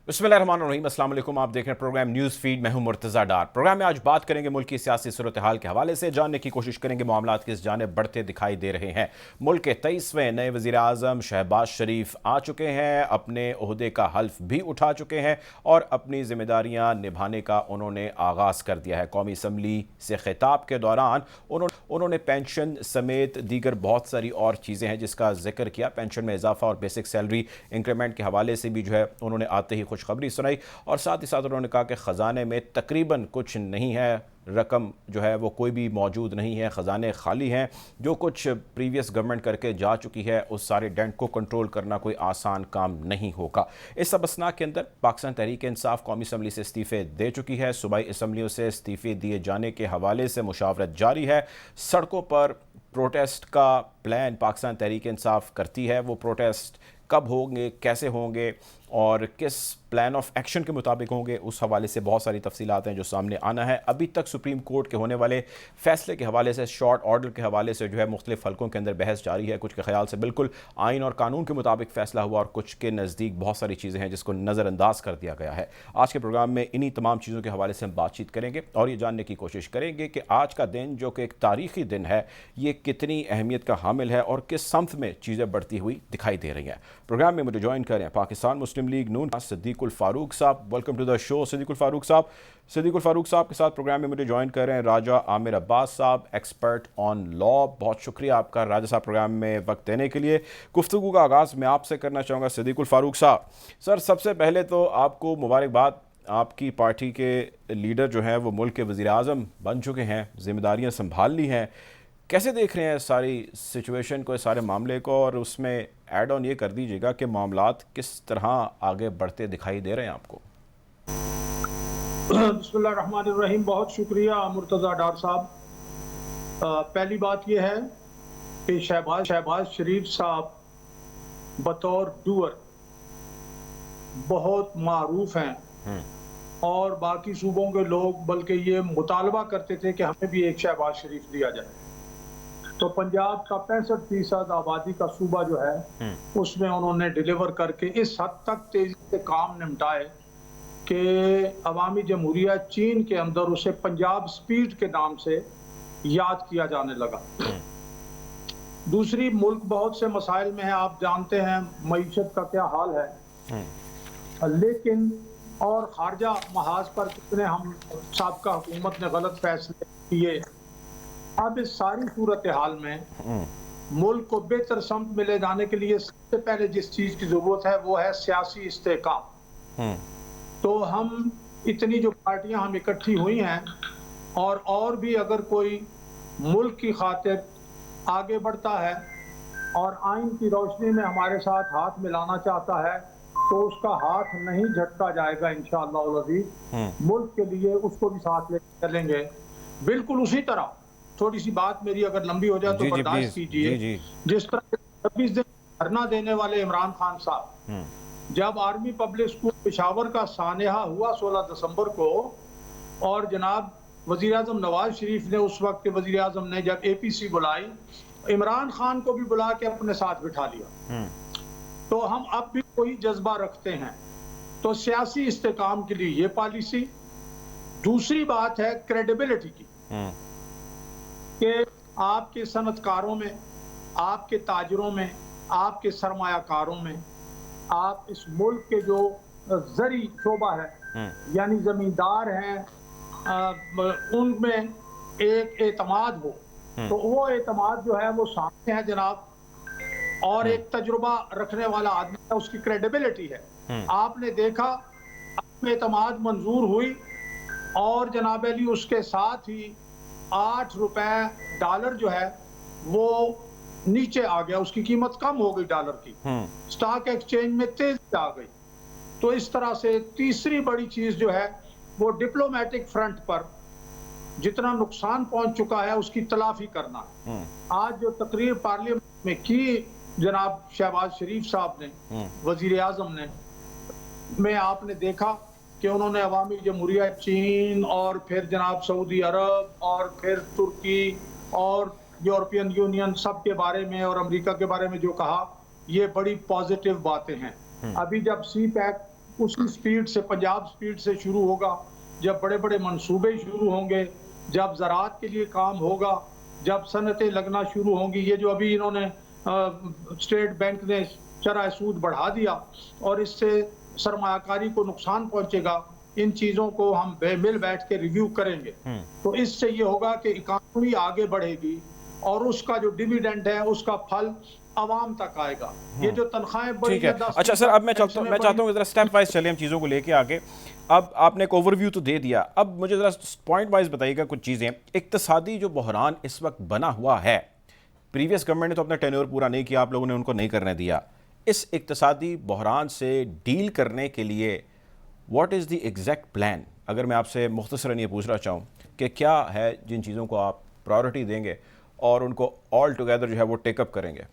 बिस्मिल्लाहिर्रहमानिर्रहीम, अस्सलाम वालेकुम। आप देख रहे हैं प्रोग्राम न्यूज़ फीड। मैं हूं मुर्तज़ा डार। प्रोग्राम में आज बात करेंगे मुल्क की सियासी सूरत हाल के हवाले से, जानने की कोशिश करेंगे मामलात किस जानिब बढ़ते दिखाई दे रहे हैं। मुल्क के 23वें नए वज़ीर आज़म शहबाज शरीफ आ चुके हैं, अपने ओहदे का हल्फ भी उठा चुके हैं और अपनी जिम्मेदारियां निभाने का उन्होंने आगाज़ कर दिया है। कौमी असम्बली से खिताब के दौरान उन्होंने पेंशन समेत दीगर बहुत सारी और चीज़ें हैं जिसका जिक्र किया। पेंशन में इजाफा और बेसिक सैलरी इंक्रीमेंट के हवाले से भी जो है उन्होंने आते ही खुशखबरी सुनाई और साथ ही साथ उन्होंने कहा कि ख़जाने में तकरीबन कुछ नहीं है, रकम जो है वो कोई भी मौजूद नहीं है, ख़जाने खाली हैं। जो कुछ प्रीवियस गवर्नमेंट करके जा चुकी है उस सारे डेंट को कंट्रोल करना कोई आसान काम नहीं होगा। इस सब असना के अंदर पाकिस्तान तहरीक इंसाफ कौमी असम्बली से इस्तीफ़े दे चुकी है। सूबाई असम्बलियों से इस्तीफ़े दिए जाने के हवाले से मुशावरत जारी है। सड़कों पर प्रोटेस्ट का प्लान पाकिस्तान तहरीक इंसाफ करती है। वो प्रोटेस्ट कब होंगे, कैसे होंगे और किस प्लान ऑफ एक्शन के मुताबिक होंगे, उस हवाले से बहुत सारी तफसीलात हैं जो सामने आना है। अभी तक सुप्रीम कोर्ट के होने वाले फैसले के हवाले से, शॉर्ट ऑर्डर के हवाले से जो है मुख्तलिफ हलकों के अंदर बहस जारी है। कुछ के ख्याल से बिल्कुल आइन और कानून के मुताबिक फ़ैसला हुआ और कुछ के नज़दीक बहुत सारी चीज़ें हैं जिसको नज़रअंदाज कर दिया गया है। आज के प्रोग्राम में इन्हीं तमाम चीज़ों के हवाले से हम बातचीत करेंगे और ये जानने की कोशिश करेंगे कि आज का दिन जो कि एक तारीख़ी दिन है, ये कितनी अहमियत का हामिल है और किस समत में चीज़ें बढ़ती हुई दिखाई दे रही हैं। प्रोग्राम में मुझे ज्वाइन करें पाकिस्तान मुस्लिम लीग नून सिद्दीकुल फारूक साहब। Welcome to the show Siddiqul Farooq साहब। सिद्दीकुल फारूक साहब के साथ प्रोग्राम में मुझे ज्वाइन कर रहे हैं राजा आमिर अब्बास साहब, एक्सपर्ट ऑन लॉ। बहुत शुक्रिया आपका राजा साहब प्रोग्राम में वक्त देने के लिए। गुफ्तगू का आगाज़ मैं आपसे करना चाहूँगा सिद्दीकुल फारूक साहब। सर, सबसे पहले तो आपको मुबारकबाद, आपकी पार्टी के लीडर जो हैं वो मुल्क के वज़ीर आज़म बन चुके हैं, जिम्मेदारियाँ संभाल ली हैं। कैसे देख रहे हैं सारी सिचुएशन को, सारे मामले को, और उसमें ऐड ऑन ये कर दीजिएगा कि मामलात किस तरह आगे बढ़ते दिखाई दे रहे हैं आपको? बिस्मिल्लाहिर्रहमानिर्रहीम। बहुत शुक्रिया मुर्तज़ा डार साहब। पहली बात यह है कि शहबाज शरीफ साहब बतौर डूअर बहुत मारूफ हैं और बाकी सूबों के लोग बल्कि ये मुतालबा करते थे कि हमें भी एक शहबाज शरीफ दिया जाए। तो पंजाब का 65% आबादी का सूबा जो है उसमें उन्होंने डिलीवर करके इस हद तक तेजी से काम निपटाए कि अवामी जमहूरिया चीन के अंदर उसे पंजाब स्पीड के नाम से याद किया जाने लगा। दूसरी, मुल्क बहुत से मसाइल में है, आप जानते हैं मईशत का क्या हाल है, लेकिन और खारजा महाज पर कितने हम साबका हुकूमत ने गलत फैसले किए। अब इस सारी सूरत हाल में मुल्क को बेहतर समत में ले जाने के लिए सबसे पहले जिस चीज की जरूरत है वो है सियासी इस्तेकाम। तो हम इतनी जो पार्टियां हम इकट्ठी हुई हैं और भी अगर कोई मुल्क की खातिर आगे बढ़ता है और आइन की रोशनी में हमारे साथ हाथ मिलाना चाहता है तो उसका हाथ नहीं झटका जाएगा इंशाअल्लाह अज़ीज़। मुल्क के लिए उसको भी साथ लेकर चलेंगे। बिल्कुल उसी तरह, थोड़ी सी बात मेरी अगर लंबी हो जाए तो बर्दाश्त कीजिए। जिस तरह 26 दिन धरना देने वाले इमरान खान साहब, जब आर्मी पब्लिक स्कूल पेशावर का सानेहा हुआ 16 दिसंबर को और जनाब वजीर आजम नवाज शरीफ ने उस वक्त के वजीर आजम ने जब APC बुलाई, इमरान खान को भी बुला के अपने साथ बिठा लिया। तो हम अब भी कोई जज्बा रखते हैं। तो सियासी इस्तेकाम के लिए ये पॉलिसी। दूसरी बात है क्रेडिबिलिटी की, कि आपके सनतकारों में, आपके ताजरों में, आपके सरमायाकारों में, आप इस मुल्क के जो जरी शोबा है यानी जमींदार हैं, उनमें एक एतमाद हो। तो वो एतमाद जो है वो सामने है जनाब, और एक तजुर्बा रखने वाला आदमी है, उसकी क्रेडिबिलिटी है। आपने देखा एतमाद मंजूर हुई और जनाब अली उसके साथ ही 8 रुपए डॉलर जो है वो नीचे आ गया, उसकी कीमत कम हो गई डॉलर की, स्टॉक एक्सचेंज में तेजी आ गई। तो इस तरह से तीसरी बड़ी चीज जो है वो डिप्लोमेटिक फ्रंट पर जितना नुकसान पहुंच चुका है उसकी तलाफी करना। आज जो तकरीर पार्लियामेंट में की जनाब शहबाज शरीफ साहब ने, वजीर आजम ने, में आपने देखा कि उन्होंने अवामी जमहूरिया चीन और फिर जनाब सऊदी अरब और फिर तुर्की और यूरोपियन यूनियन सब के बारे में और अमेरिका के बारे में जो कहा, ये बड़ी पॉजिटिव बातें हैं। अभी जब CPEC उसी स्पीड से, पंजाब स्पीड से शुरू होगा, जब बड़े बड़े मंसूबे शुरू होंगे, जब ज़राअत के लिए काम होगा, जब सनतें लगना शुरू होंगी। ये जो अभी इन्होंने स्टेट बैंक ने शरह सूद बढ़ा दिया और इससे सरमायाकारी को नुकसान पहुंचेगा, इन चीज़ों को हम मिल बैठ के रिव्यू करेंगे। तो इससे ये होगा कि इकानमी आगे बढ़ेगी और उसका जो डिविडेंड है उसका फल आवाम तक आएगा। ये जो तनख्वाहें ठीक है। अच्छा सर, अब मैं चाहता हूँ जरा स्टेप वाइज चले हम चीज़ों को लेके आगे। अब आपने एक ओवरव्यू तो दे दिया, अब मुझे ज़रा पॉइंट वाइज बताइएगा कुछ चीज़ें। इक्तिसादी जो बहरान इस वक्त बना हुआ है, प्रीवियस गवर्नमेंट ने तो अपना टेन्योर पूरा नहीं किया, आप लोगों ने उनको नहीं करने दिया। इस इक्तिसादी बहरान से डील करने के लिए what is the exact plan? अगर मैं आपसे मुख्तसरन ये पूछना चाहूँ कि क्या है जिन चीज़ों को आप प्रायोरिटी देंगे और उनको ऑल टुगेदर जो है वो टेकअप करेंगे?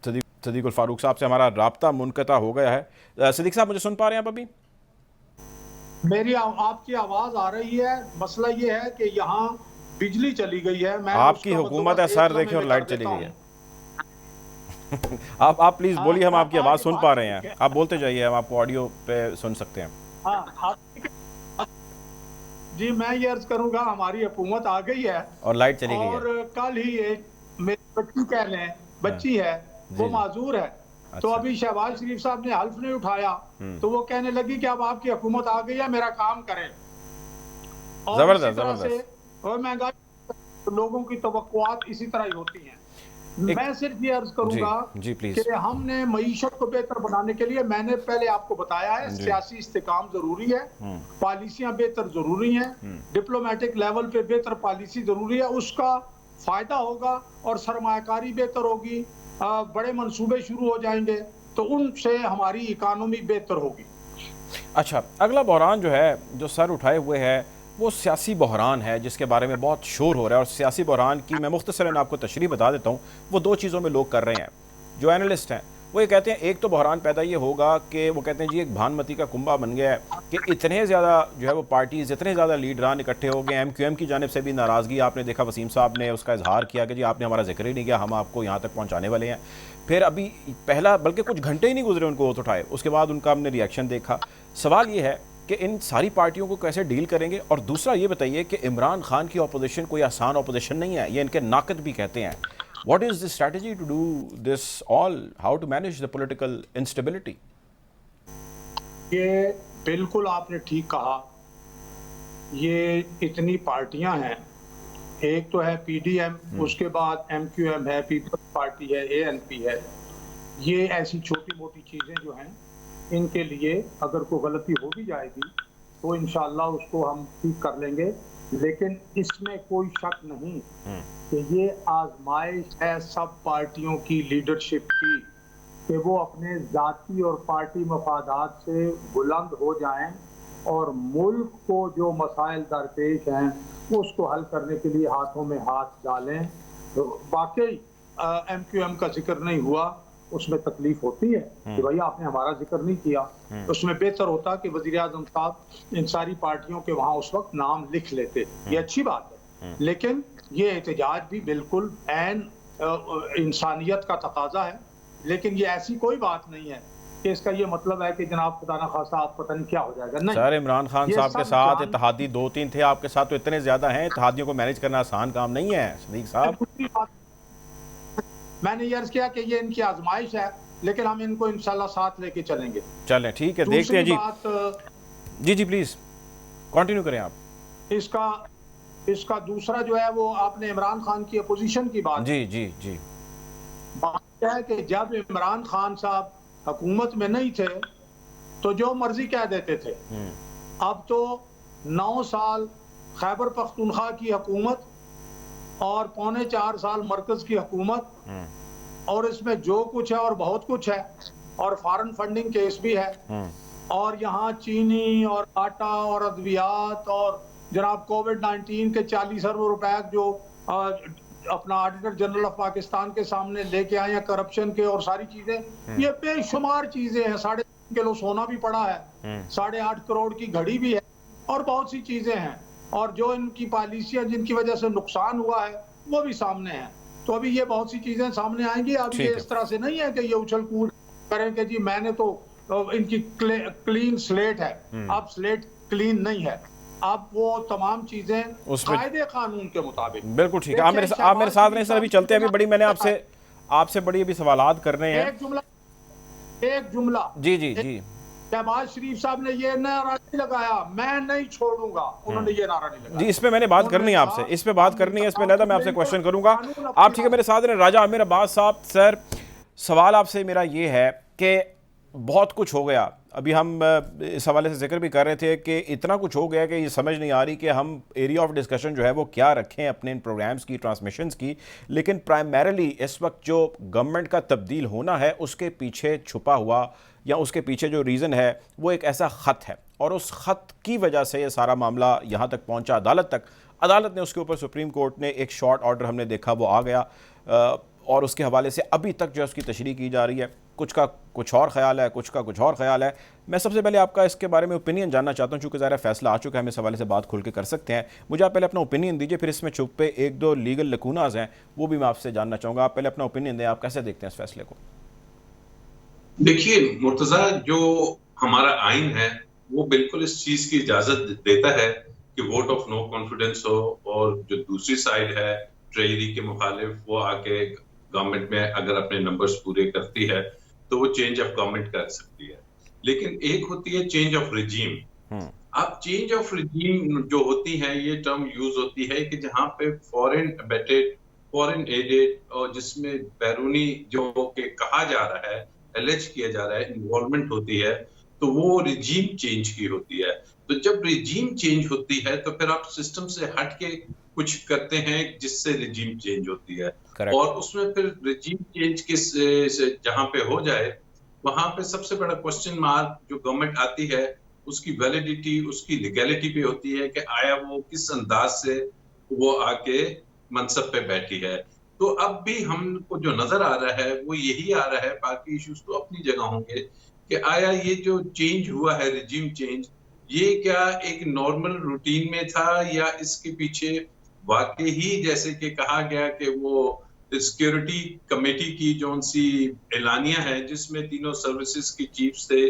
सदीकुल फारूक साहब से हमारा राब्ता मुनक़ता हो गया है। सदीक साहब, मुझे सुन पा रहे हैं आप अभी? मेरी आपकी आवाज़ आ रही है। मसला ये है कि यहाँ बिजली चली गई है। मैं आपकी हुकूमत है सर, देखिए, और लाइट चली गई है। आप प्लीज बोलिए, हम आपकी आवाज़ सुन पा रहे हैं, आप बोलते जाइए, हम आपको ऑडियो पे सुन सकते हैं। हाँ जी, मैं ये अर्ज करूंगा, हमारी हुकूमत आ गई है और लाइट चली गई है। और कल ही एक मेरी बच्ची कह लें, बच्ची है, वो माजूर है। अच्छा। तो अभी शहबाज शरीफ साहब ने हल्फ नहीं उठाया, तो वो कहने लगी कि अब आपकी हुकूमत आ गई है, मेरा काम करें। जबरदस्त। और महंगाई, लोगों की तवक्कुआत इसी तरह ही होती हैं। मैं सिर्फ ये अर्ज करूंगा जी प्लीज, कि हमने मईशत को बेहतर बनाने के लिए, मैंने पहले आपको बताया है, सियासी इस्तेकाम जरूरी है, पॉलिसियां बेहतर जरूरी हैं, डिप्लोमेटिक लेवल पे बेहतर पॉलिसी जरूरी है, उसका फायदा होगा और सरमायाकारी बेहतर होगी, बड़े मंसूबे शुरू हो जाएंगे, तो उनसे हमारी इकानमी बेहतर होगी। अच्छा, अगला बहरान जो है, जो सर उठाए हुए है, वो सियासी बहरान है, जिसके बारे में बहुत शोर हो रहा है। और सियासी बहरान की मैं मुख्तसरन आपको तशरीह बता देता हूँ। वो दो चीज़ों में लोग कर रहे हैं, जो एनालिस्ट हैं वो ये कहते हैं, एक तो बहरान पैदा ये होगा कि वो कहते हैं जी एक भानमती का कुंभा बन गया है कि इतने ज़्यादा जो है वो पार्टीज़, इतने ज़्यादा लीडरान इकट्ठे हो गए। MQM की जानिब से भी नाराज़गी आपने देखा, वसीम साहब ने उसका इजहार किया कि जी आपने हमारा जिक्र ही नहीं किया, हम आपको यहाँ तक पहुँचाने वाले हैं। फिर अभी पहला, बल्कि कुछ घंटे ही नहीं गुजरे उनको वोट उठाए, उसके बाद उनका हमने रिएक्शन देखा। सवाल ये है कि इन सारी पार्टियों को कैसे डील करेंगे? और दूसरा ये बताइए कि इमरान खान की अपोजिशन कोई आसान अपोजिशन नहीं है, ये इनके नाकद भी कहते हैं। What is the strategy to do this all? How to manage the political instability? ये बिल्कुल आपने ठीक कहा। ये इतनी पार्टियां हैं, एक तो है PDM, उसके बाद MQM है, पीपल्स पार्टी है, ANP है। ये ऐसी छोटी मोटी चीज़ें जो हैं, इनके लिए अगर कोई गलती हो भी जाएगी तो इंशाअल्लाह उसको हम ठीक कर लेंगे। लेकिन इसमें कोई शक नहीं कि ये आजमाइश है सब पार्टियों की लीडरशिप की कि वो अपने ज़ाती और पार्टी मफादात से बुलंद हो जाएं और मुल्क को जो मसाइल दरपेश हैं उसको हल करने के लिए हाथों में हाथ डालें। तो वाकई MQM का जिक्र नहीं हुआ, उसमें तकलीफ होती है कि भाई आपने हमारा जिक्र नहीं किया। उसमें बेहतर होता कि वज़ीर-ए-आज़म साहब इन सारी पार्टियों के वहाँ उस वक्त नाम लिख लेते, ये अच्छी बात है। लेकिन ये एहतजाज भी बिल्कुल ऐन इंसानियत का तकाजा है, लेकिन ये ऐसी कोई बात नहीं है कि इसका ये मतलब है कि जनाब खुदा ना खास्ता आप पता नहीं क्या हो जाएगा। नहीं सर, इमरान खान साहब के साथ इत्तेहादी 2-3 थे, आपके साथ तो इतने ज्यादा हैं। इत्तेहादियों को मैनेज करना आसान काम नहीं है सदीक साहब। मैंने ये अर्ज किया कि ये इनकी आजमाइश है, लेकिन हम इनको इंशाल्लाह साथ लेके चलेंगे। चलें, ठीक है, देखते हैं जी। जी प्लीज कंटिन्यू करें आप। इसका दूसरा जो है वो आपने इमरान खान की अपोजिशन की बात, जी बात है कि जब इमरान खान साहब हुकूमत में नहीं थे तो जो मर्जी कह देते थे। अब तो 9 साल खैबर पख्तूनख्वा की हुकूमत और 3.25 साल मरकज की हुकूमत, और इसमें जो कुछ है और बहुत कुछ है, और फॉरेन फंडिंग केस भी है, और यहाँ चीनी और आटा और अद्वियात और जनाब कोविड-19 के 40 अरब रुपए जो अपना ऑडिटर जनरल ऑफ पाकिस्तान के सामने लेके आए हैं, करप्शन के और सारी चीजें, ये बेशुमार चीजें हैं। 3.5 किलो सोना भी पड़ा है, 8.5 करोड़ की घड़ी भी है, और बहुत सी चीजें हैं, और जो इनकी पॉलिसियां जिनकी वजह से नुकसान हुआ है वो भी सामने है। तो अभी ये बहुत सी चीजें सामने आएंगी। अब ये इस तरह से नहीं है कि ये उछल कूद करें कि जी मैंने तो इनकी क्लीन स्लेट है। अब स्लेट क्लीन नहीं है, अब वो तमाम चीजें उसमें कायदे कानून के मुताबिक। बिल्कुल ठीक है। आप देखिए आप मेरे शहबाज साथ शरीफ नहीं सर, साहब अभी ने चलते हैं, मुझे अभी बड़ी मैंने बताया, आपसे बड़ी अभी सवालात करने हैं। एक जुमला जी जी जी। शहबाज शरीफ साहब ने ये नारा नहीं लगाया, मैं नहीं छोड़ूंगा, उन्होंने ये नारा नहीं जी, लगाया। इस पे मैंने बात उन्होंने करनी है कहा आपसे, इस पे बात हम करनी है, इस पे इंतकाम लहदा मैं कर आपसे लेंगे, क्वेश्चन करूंगा। कानून अपनी आप ठीक है मेरे साथ हैं। राजा आमिर अब्बास साहब, सर सवाल आपसे मेरा ये है कि बहुत कुछ हो गया, अभी हम इस हवाले से जिक्र भी कर रहे थे कि इतना कुछ हो गया कि ये समझ नहीं आ रही कि हम एरिया ऑफ डिस्कशन जो है वो क्या रखें अपने इन प्रोग्राम्स की, ट्रांसमिशंस की। लेकिन प्राइमरीली इस वक्त जो गवर्नमेंट का तब्दील होना है उसके पीछे छुपा हुआ या उसके पीछे जो रीज़न है वो एक ऐसा ख़त है, और उस ख़त की वजह से ये सारा मामला यहाँ तक पहुँचा अदालत तक। अदालत ने उसके ऊपर, सुप्रीम कोर्ट ने एक शॉर्ट ऑर्डर हमने देखा वो आ गया, और उसके हवाले से अभी तक जो है उसकी तशरीह की जा रही है। कुछ का कुछ और ख्याल है, कुछ का कुछ और ख्याल है। मैं सबसे पहले आपका इसके बारे में ओपिनियन जानना चाहता हूँ, चूँकि ज़ाहिर फैसला आ चुका है, हम इस हवाले से बात खुल के कर सकते हैं। मुझे आप पहले अपना ओपिनियन दीजिए, फिर इसमें छुपे एक दो लीगल लकूनाज हैं वो भी मैं आपसे जानना चाहूँगा। आप पहले अपना ओपिनियन दें, आप कैसे देखते हैं इस फैसले को? देखिए मुर्तजा, जो हमारा आइन है वो बिल्कुल इस चीज की इजाजत देता है कि वोट ऑफ नो कॉन्फिडेंस हो, और जो दूसरी साइड है ट्रेजरी के मुखालिफ, वो आके गवर्नमेंट में अगर अपने नंबर्स पूरे करती है तो वो चेंज ऑफ गवर्नमेंट कर सकती है। लेकिन एक होती है चेंज ऑफ रिजीम। अब चेंज ऑफ रिजीम जो होती है, ये टर्म यूज होती है कि जहां पे फॉरेन अबेटेड, फॉरेन एडेड, और जिसमें बैरूनी जो के कहा जा रहा है, एलेज किया जा रहा है, इन्वॉल्वमेंट होती है, तो वो रिजीम चेंज की होती है। तो जब रिजीम चेंज होती है तो फिर आप सिस्टम से हट के कुछ करते हैं जिससे रिजीम चेंज होती है। करेक्ट। और उसमें फिर रिजीम चेंज किस जहां पे हो जाए, वहां पे सबसे बड़ा क्वेश्चन मार्क जो गवर्नमेंट आती है उसकी वैलिडिटी, उसकी लीगैलिटी पे होती है कि आया वो किस अंदाज से वो आके मनसब पे बैठी है। तो अब भी हमको जो नजर आ रहा है वो यही आ रहा है, बाकी इश्यूज तो अपनी जगह होंगे, कि आया ये जो चेंज हुआ है, रिजीम चेंज, ये क्या एक नॉर्मल रूटीन में था, या इसके पीछे वाकई ही जैसे कि कहा गया कि वो सिक्योरिटी कमेटी की जो सी एलानिया है जिसमें तीनों सर्विसेज के चीफ्स थे,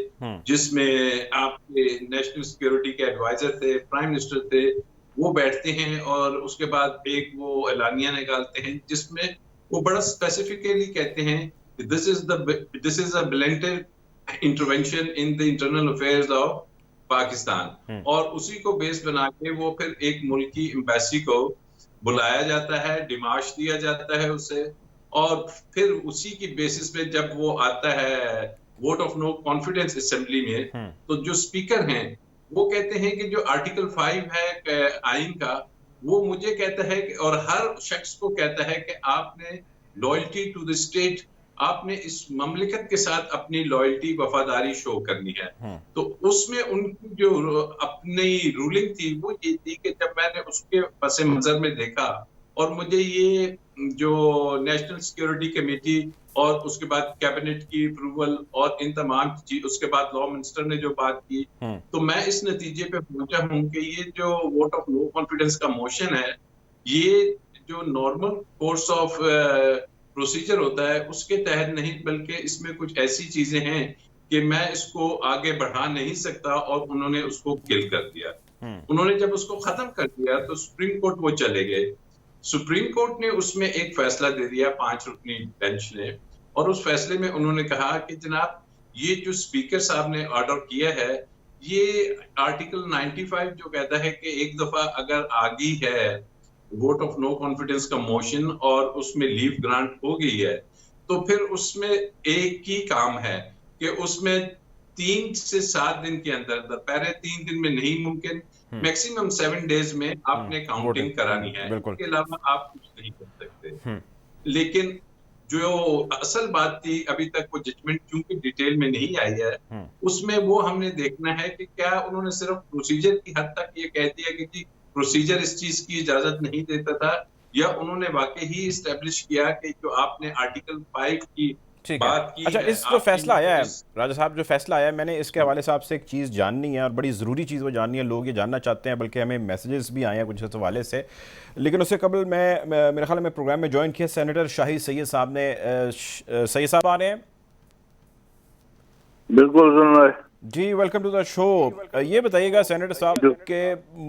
जिसमें आपके नेशनल सिक्योरिटी के एडवाइजर थे, प्राइम मिनिस्टर थे, वो बैठते हैं और उसके बाद एक वो एलानिया निकालते हैं जिसमें वो बड़ा स्पेसिफिकली कहते हैं this is a blatant intervention in the internal affairs of Pakistan. और उसी को बेस बना के वो फिर एक मुल्क की एम्बेसी को बुलाया जाता है, डिमाश दिया जाता है उसे, और फिर उसी की बेसिस पे जब वो आता है vote of no confidence assembly में, तो जो स्पीकर हैं वो कहते हैं कि जो आर्टिकल 5 है आइन का, वो मुझे कहता है कि, और हर शख्स को कहता है कि आपने लॉयल्टी टू द स्टेट, आपने इस ममलिकत के साथ अपनी लॉयल्टी, वफादारी शो करनी है। तो उसमें उनकी जो अपनी रूलिंग थी वो ये थी कि जब मैंने उसके पस मंजर में देखा, और मुझे ये जो नेशनल सिक्योरिटी कमेटी और उसके बाद कैबिनेट की अप्रूवल और इन तमाम चीज, उसके बाद लॉ मिनिस्टर ने जो बात की, तो मैं इस नतीजे पे पहुंचा हूं कि ये जो वोट ऑफ नो कॉन्फिडेंस का मोशन है, ये जो नॉर्मल कोर्स ऑफ प्रोसीजर होता है उसके तहत नहीं, बल्कि इसमें कुछ ऐसी चीजें हैं कि मैं इसको आगे बढ़ा नहीं सकता, और उन्होंने उसको किल कर दिया। उन्होंने जब उसको खत्म कर दिया तो सुप्रीम कोर्ट वो चले गए। सुप्रीम कोर्ट ने उसमें एक फैसला दे दिया 5 रुकनी बेंच ने, और उस फैसले में उन्होंने कहा कि जनाब ये जो स्पीकर साहब ने ऑर्डर किया है, ये आर्टिकल 95 जो कहता है कि एक दफा अगर आ गई है वोट ऑफ नो कॉन्फिडेंस का मोशन और उसमें लीव ग्रांट हो गई है, तो फिर उसमें एक ही काम है कि उसमें 3 से 7 दिन के अंदर, पहले 3 दिन में नहीं मुमकिन, मैक्सिमम 7 डेज में आपने काउंटिंग करानी है, इसके अलावा आप कुछ नहीं कर सकते। लेकिन जो असल बात थी, अभी तक वो जजमेंट चूंकि डिटेल में नहीं आई है, उसमें वो हमने देखना है कि क्या उन्होंने सिर्फ प्रोसीजर की हद तक ये कह दिया कि जी प्रोसीजर इस चीज की इजाजत नहीं देता था, या उन्होंने वाकई ही एस्टेब्लिश किया कि जो आपने आर्टिकल 5 की बात की। अच्छा, इस जो फैसला आया है राजा साहब, जो फैसला आया है, मैंने इसके हवाले से आपसे एक चीज़ जाननी है, और बड़ी ज़रूरी चीज़ वो जाननी है, लोग ये जानना चाहते हैं, बल्कि हमें मैसेजेस भी आए हैं कुछ इस हवाले से। लेकिन उससे कबल मेरे ख्याल में प्रोग्राम में ज्वाइन किया सेनेटर शाहिद सैयद साहब ने। सैयद साहब आ रहे हैं? बिल्कुल सुन रहे। जी, वेलकम टू द शो। ये बताइएगा सेनेटर साहब के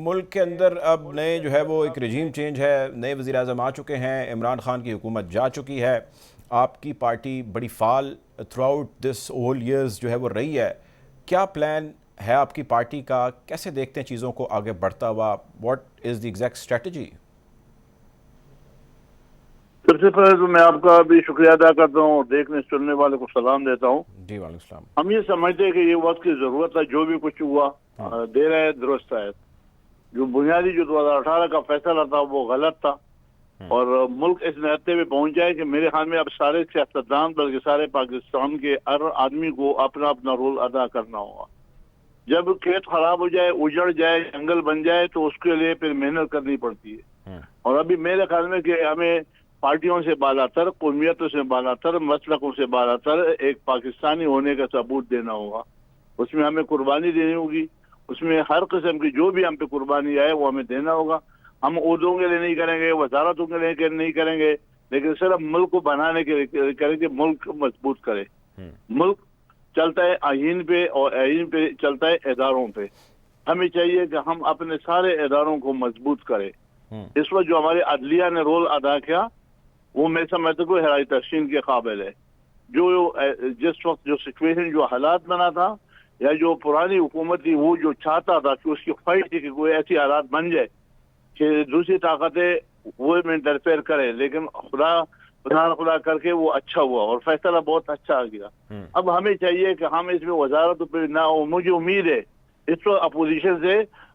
मुल्क के अंदर अब नए जो है वो एक रजीम चेंज है, नए वज़ीर आज़म आ चुके हैं, इमरान खान की हुकूमत जा चुकी है, आपकी पार्टी बड़ी fall throughout this whole years जो है वो रही है। क्या प्लान है आपकी पार्टी का? कैसे देखते हैं चीज़ों को आगे बढ़ता हुआ? What is the exact strategy? सबसे पहले तो मैं आपका भी शुक्रिया अदा करता हूँ और देखने सुनने वाले को सलाम देता हूँ। जी वालेकुम सलाम। हम ये समझते हैं कि ये वक्त की जरूरत है, जो भी कुछ हुआ देर है दुरुस्त है। जो बुनियादी जो 2018 का फैसला था वो गलत था और मुल्क इस नहते में पहुंच जाए कि मेरे ख्याल में अब सारे सियासतदान बल्कि सारे पाकिस्तान के हर आदमी को अपना अपना रोल अदा करना होगा। जब खेत खराब हो जाए, उजड़ जाए, जंगल बन जाए तो उसके लिए फिर मेहनत करनी पड़ती है। और अभी मेरे ख्याल में कि हमें पार्टियों से बालातर, कौमियतों से बालातर, मसलकों से बालातर एक पाकिस्तानी होने का सबूत देना होगा। उसमें हमें कुर्बानी देनी होगी, उसमें हर किस्म की जो भी हम पे कुर्बानी आए वो हमें देना होगा। हम ओहदों के लिए नहीं करेंगे, वजारतों के लिए नहीं करेंगे, लेकिन सिर्फ मुल्क को बनाने के लिए करेंगे, मुल्क मजबूत करे। मुल्क चलता है आईन पे और आईन पे चलता है इदारों पे। हमें चाहिए कि हम अपने सारे इदारों को मजबूत करें। इस वक्त जो हमारे अदलिया ने रोल अदा किया वो मैं समझता हूँ हैरानी तहसीन के काबिल है। जो जिस वक्त जो सिचुएशन, जो हालात बना था या जो पुरानी हुकूमत थी, वो जो चाहता था कि उसकी ख्वाहिश थी कि कोई ऐसी हालात बन जाए कि दूसरी ताकतें वो में इंटरफेयर करे, लेकिन खुदा करके वो अच्छा हुआ और फैसला बहुत अच्छा आ गया। अब हमें चाहिए कि हम इसमें वजारत पे ना हो। मुझे उम्मीद है इस वक्त अपोजिशन से,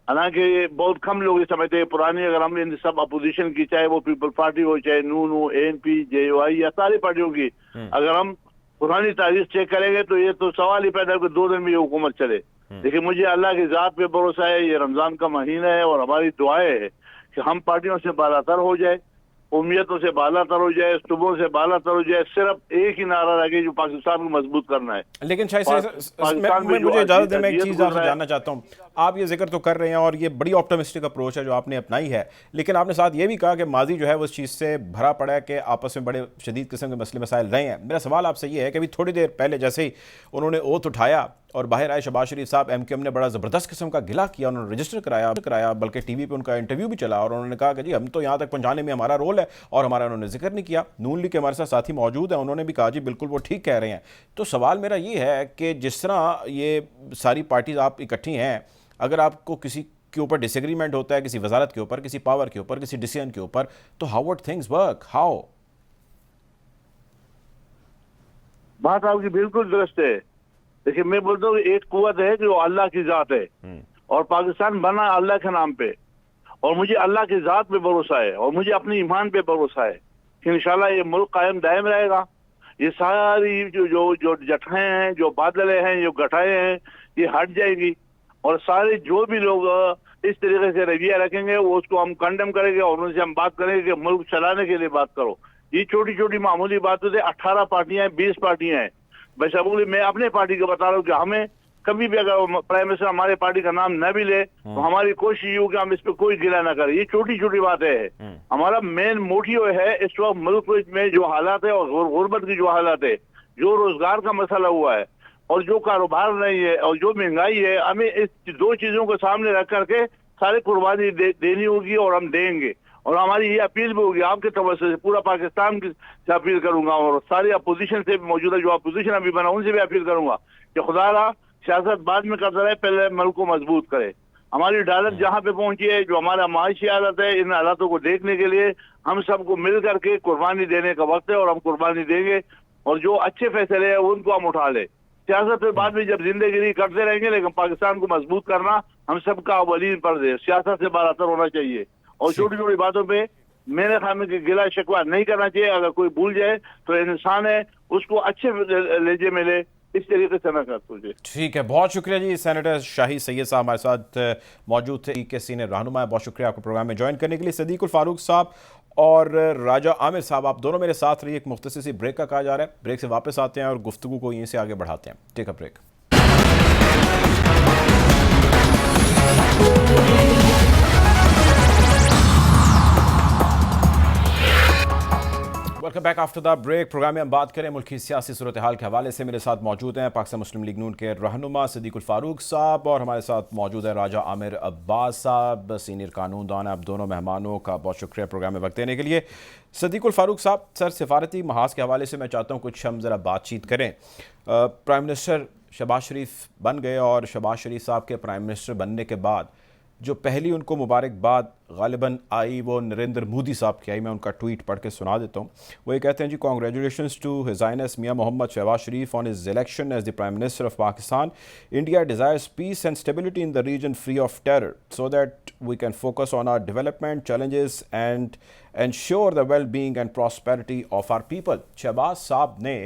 हालांकि बहुत कम लोग ये समझते हैं पुरानी, अगर हम इन सब अपोजिशन की, चाहे वो पीपल पार्टी हो, चाहे नून हो, ANP, JUI या सारी पार्टियों की, अगर हम पुरानी तारीख चेक करेंगे तो ये तो सवाल ही पैदा हो कि 2 दिन में ये हुकूमत चले। लेकिन मुझे अल्लाह की जात पे भरोसा है, ये रमजान का महीना है और हमारी दुआएं है कि हम पार्टियों से बालातर हो जाए, उम्मीदों से बालातर हो जाए, सुबह से बालातर हो जाए। सिर्फ एक ही नारा रखे जो पाकिस्तान को मजबूत करना है। लेकिन शायद मुझे इजाजत दें, मैं एक चीज आपसे जानना चाहता हूँ। आप ये जिक्र तो कर रहे हैं और ये बड़ी ऑप्टिमिस्टिक अप्रोच है जो आपने अपनाई है, लेकिन आपने साथ ये भी कहा कि माजी जो है वो इस चीज़ से भरा पड़ा है कि आपस में बड़े शदीद किस्म के मसले मसाइल रहे हैं। मेरा सवाल आपसे ये है कि अभी थोड़ी देर पहले जैसे ही उन्होंने ओथ उठाया और बाहर आए शहबाज शरीफ साहब, MQM ने बड़ा ज़बरदस्त किस्म का गिला किया, उन्होंने रजिस्टर कराया, बल्कि TV पे उनका इंटरव्यू भी चला और उन्होंने कहा कि जी हम तो यहाँ तक पहुँचाने में हमारा रोल है, और हमारा उन्होंने जिक्र नहीं किया। नून लीग के हमारे साथ साथी मौजूद हैं, उन्होंने भी कहा जी बिल्कुल वो ठीक कह रहे हैं। तो सवाल मेरा ये है कि जिस तरह ये सारी पार्टीज आप इकट्ठी हैं, अगर आपको किसी के ऊपर डिसएग्रीमेंट होता है, किसी वजारत के ऊपर, किसी पावर के ऊपर, किसी डिसीजन के ऊपर, तो how would things work? How? बात आपकी बिल्कुल दुरुस्त है। देखिए, मैं बोलता हूँ एक कुव्वत है जो अल्लाह की जात है और पाकिस्तान बना अल्लाह के नाम पे, और मुझे अल्लाह की जात पे भरोसा है और मुझे अपने ईमान पे भरोसा है कि इंशाल्लाह ये मुल्क कायम दायम रहेगा। ये सारी जो जठाएं हैं, जो बादलें हैं, जो गठाएं हैं, ये हट जाएगी और सारे जो भी लोग इस तरीके से रवैया रखेंगे वो उसको हम कंडेम करेंगे और उनसे हम बात करेंगे कि मुल्क चलाने के लिए बात करो। ये छोटी छोटी मामूली बातों से 18 पार्टियां हैं, 20 पार्टियां हैं। बेशबूली मैं अपने पार्टी को बता रहा हूँ कि हमें कभी भी अगर प्राइम मिनिस्टर हमारे पार्टी का नाम न भी ले तो हमारी कोशिश ये हो कि हम इस पर कोई गिला ना करें। ये छोटी छोटी बातें है। हमारा मेन मोटिव है इस वक्त मुल्क में जो हालात है और गुर्बत की जो हालात है, जो रोजगार का मसला हुआ है और जो कारोबार नहीं है और जो महंगाई है, हमें इस 2 चीजों को सामने रख करके सारी कुर्बानी देनी होगी और हम देंगे। और हमारी ये अपील भी होगी आपके तवज्जो से, पूरा पाकिस्तान से अपील करूंगा और सारी अपोजिशन से, मौजूदा जो अपोजिशन अभी बना उनसे भी अपील करूंगा कि खुदा सियासत बाद में करता रहे, पहले मुल्क को मजबूत करे। हमारी अदालत जहाँ पे पहुंची है, जो हमारा माशी हालत है, इन हालातों को देखने के लिए हम सबको मिल करके कुर्बानी देने का वक्त है और हम कुर्बानी देंगे और जो अच्छे फैसले है उनको हम उठा ले। सियासत पे बाद में जब जिंदगी करते रहेंगे, लेकिन पाकिस्तान को मजबूत करना हम सबका अवलीन पर दे। सियासत से बालातर होना चाहिए और छोटी छोटी बातों पे मेरे ख्याल में गिला शिकवा नहीं करना चाहिए। अगर कोई भूल जाए तो इंसान है, उसको अच्छे लेजे में ले, इस तरीके से ना कर तुझे। ठीक है, बहुत शुक्रिया जी। सेनेटर शाही सैयद साहब हमारे साथ मौजूद थे, के सीनियर रहनुमा है। बहुत शुक्रिया आपको प्रोग्राम में ज्वाइन करने के लिए। सदीकुल फारूक साहब और राजा आमिर साहब, आप दोनों मेरे साथ रहिए। एक मुख्तसर सी ब्रेक का कहा जा रहा है, ब्रेक से वापस आते हैं और गुफ्तगू को यहीं से आगे बढ़ाते हैं। Take a break. Welcome back after the break. Programme में हम बात करें मुल्क की सियासी सूरत हाल के हवाले से। मेरे साथ मौजूद हैं पाकिस्तान मुस्लिम लीग नून के रहनुमा सिद्दीकुल फारूक साहब और हमारे साथ मौजूद है राजा आमिर अब्बास साहब, सीनियर कानूनदान। आप दोनों मेहमानों का बहुत शुक्रिया प्रोग्राम में वक्त देने के लिए। सिद्दीकुल फारूक साहब, सर सिफारती महाज के हवाले से मैं चाहता हूँ कुछ हम ज़रा बातचीत करें। प्राइम मिनिस्टर शहबाज शरीफ बन गए और शहबाज शरीफ साहब के प्राइम मिनिस्टर बनने के बाद जो पहली उनको मुबारकबाद गालिबन आई वो नरेंद्र मोदी साहब की आई। मैं उनका ट्वीट पढ़ के सुना देता हूँ। वो ये कहते हैं जी, congratulations to his highness Mian Mohammad Shahbaz Sharif on his election as the prime minister of Pakistan. India desires peace and stability in the region free of terror so that we can focus on our development challenges and ensure the well being and prosperity of our people. Shahbaz साहब ने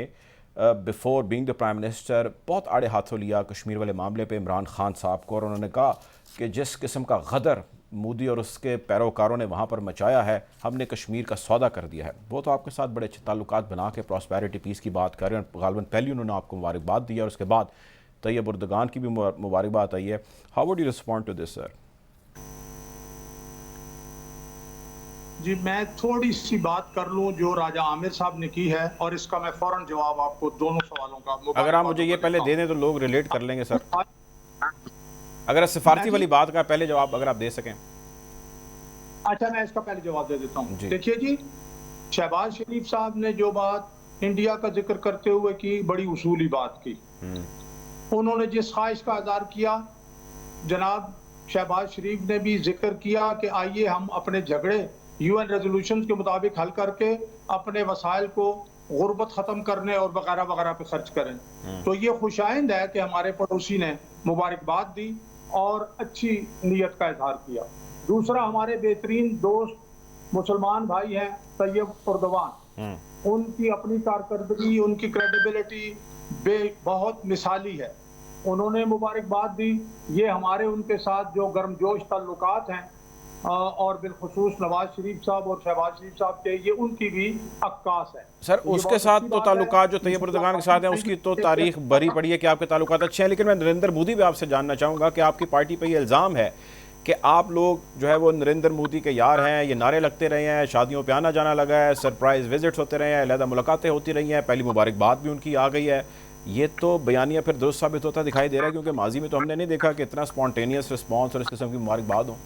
before being the prime minister बहुत आड़े हाथों लिया कश्मीर वाले मामले पे इमरान खान साहब को, और उन्होंने कहा कि जिस किस्म का गदर मोदी और उसके पैरोकारों ने वहाँ पर मचाया है, हमने कश्मीर का सौदा कर दिया है। वो तो आपके साथ बड़े अच्छे ताल्लुकात बना के प्रॉस्पेरिटी पीस की बात कर रहे हैं। गालिबन पहले उन्होंने आपको मुबारकबाद दी और उसके बाद तैयब उर्दगान की भी मुबारकबाद आई है। How would you respond to this sir? जी, मैं थोड़ी सी बात कर लूं जो राजा आमिर साहब ने की है, और इसका मैं फौरन जवाब आपको दोनों सवालों का। अगर आप मुझे ये पहले दे दें तो लोग रिलेट कर लेंगे सर। अगर सिफारती वाली बात का पहले जवाब अगर आप दे सकें। अच्छा, मैं इसका पहले जवाब दे देता हूँ। देखिए जी, शहबाज शरीफ साहब ने जो बात इंडिया का जिक्र करते हुए की, बड़ी उसूली बात की। उन्होंने जिस ख्वाहिश का इज़हार किया, जनाब शहबाज शरीफ ने भी जिक्र किया कि आइए हम अपने झगड़े यूएन रेजोल्यूशन के मुताबिक हल करके अपने वसाइल को गुर्बत ख़त्म करने और वगैरह वगैरह पे खर्च करें। तो ये खुशाइंद है कि हमारे पड़ोसी ने मुबारकबाद दी और अच्छी नीयत का इजहार किया। दूसरा, हमारे बेहतरीन दोस्त मुसलमान भाई हैं तैयब उर्दगान, उनकी अपनी कारकर्दगी, उनकी क्रेडिबिलिटी बहुत मिसाली है। उन्होंने मुबारकबाद दी। ये हमारे उनके साथ जो गर्मजोश ताल्लुकात हैं और बिलखुसूस नवाज शरीफ साहब और शहबाज शरीफ साहब के, ये उनकी भी अक्कास है। सर उसके साथ तो ताल्लुकात जो तैयब उर्दगान के साथ हैं उसकी तो तारीख भरी पड़ी है कि आपके ताल्लुकात अच्छे हैं। लेकिन मैं नरेंद्र मोदी भी आपसे जानना चाहूँगा कि आपकी पार्टी पे ये इल्ज़ाम है कि आप लोग जो है वो नरेंद्र मोदी के यार हैं, ये नारे लगते रहे हैं, शादियों पे आना जाना लगा है, सरप्राइज विजिट्स होते रहे हैं, अलहदा मुलाकातें होती रही हैं, पहली मुबारकबाद भी उनकी आ गई है। ये तो बयानिया फिर दुरुस्त साबित होता दिखाई दे रहा है, क्योंकि माजी में तो हमने नहीं देखा कि इतना स्पॉन्टेनियस रिस्पॉन्स और इस किस्म की मुबारकबाद हो।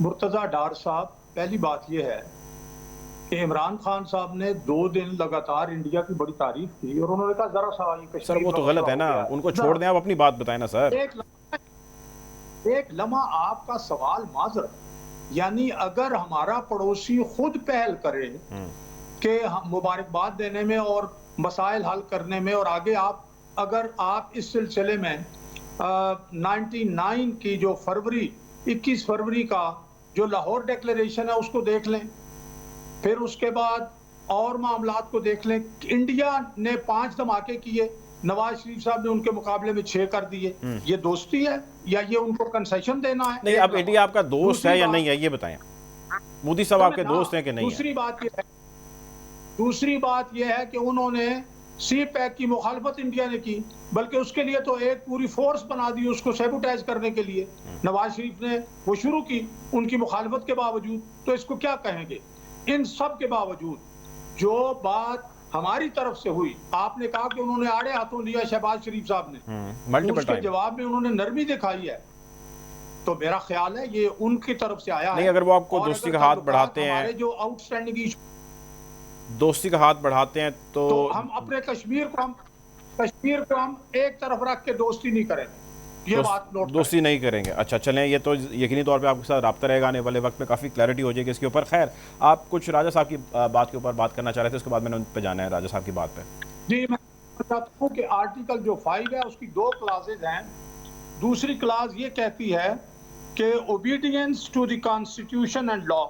मुर्तज़ा डार साहब, पहली बात यह है कि इमरान खान साहब ने 2 दिन लगातार इंडिया की बड़ी तारीफ की और उन्होंने कहा जरा सा ये सर वो तो गलत है ना, उनको छोड़ दें, आप अपनी बात बताएं ना सर। एक लम्हा आपका सवाल माजर, यानी अगर हमारा पड़ोसी खुद पहल करे कि मुबारकबाद देने में और मसाइल हल करने में, और आगे अगर आप इस सिलसिले में 99 की जो 21 फरवरी का जो लाहौर डिक्लेरेशन है उसको देख लें, फिर उसके बाद और मामलात को देख लें। इंडिया ने 5 धमाके किए, नवाज शरीफ साहब ने उनके मुकाबले में 6 कर दिए। ये दोस्ती है या ये उनको कंसेशन देना है? नहीं, अब इंडिया आपका दोस्त है या नहीं है ये बताएं। मोदी साहब आपके दोस्त हैं कि नहीं? दूसरी बात यह है कि उन्होंने सी पैक की मुखालफत इंडिया ने की, बल्कि उसके लिए तो एक पूरी फोर्स बना दी उसको सैबोटाइज करने के लिए। नवाज शरीफ ने वो शुरू की उनकी मुखालफत के बावजूद। तो इसको क्या कहेंगे? इन सब के बावजूद जो बात हमारी तरफ से हुई, आपने कहा कि उन्होंने आड़े हाथों लिया शहबाज शरीफ साहब ने, उसके जवाब में उन्होंने नरमी दिखाई है। तो मेरा ख्याल है ये उनकी तरफ से आया है। नहीं, अगर वो आपको दोस्ती का हाथ बढ़ाते हैं, जो आउटस्टैंडिंग इशू दोस्ती का हाथ बढ़ाते हैं तो हम अपने कश्मीर को हम एक तरफ रख के दोस्ती नहीं करेंगे। ये बात नोट दोस्ती नहीं करेंगे। अच्छा चलें, ये तो यकीनी तौर पे आपके साथ रब्ता रहेगा, आने वाले वक्त में काफ़ी क्लैरिटी हो जाएगी इसके ऊपर। खैर, आप कुछ राजा साहब की बात के ऊपर बात करना चाह रहे थे, उसके बाद मैंने उन पर जाना है राजा साहब की बात पे। जी, मैं बताता हूँ कि आर्टिकल जो 5 है उसकी 2 क्लासेज हैं। दूसरी क्लास ये कहती है कि obedience to the constitution and law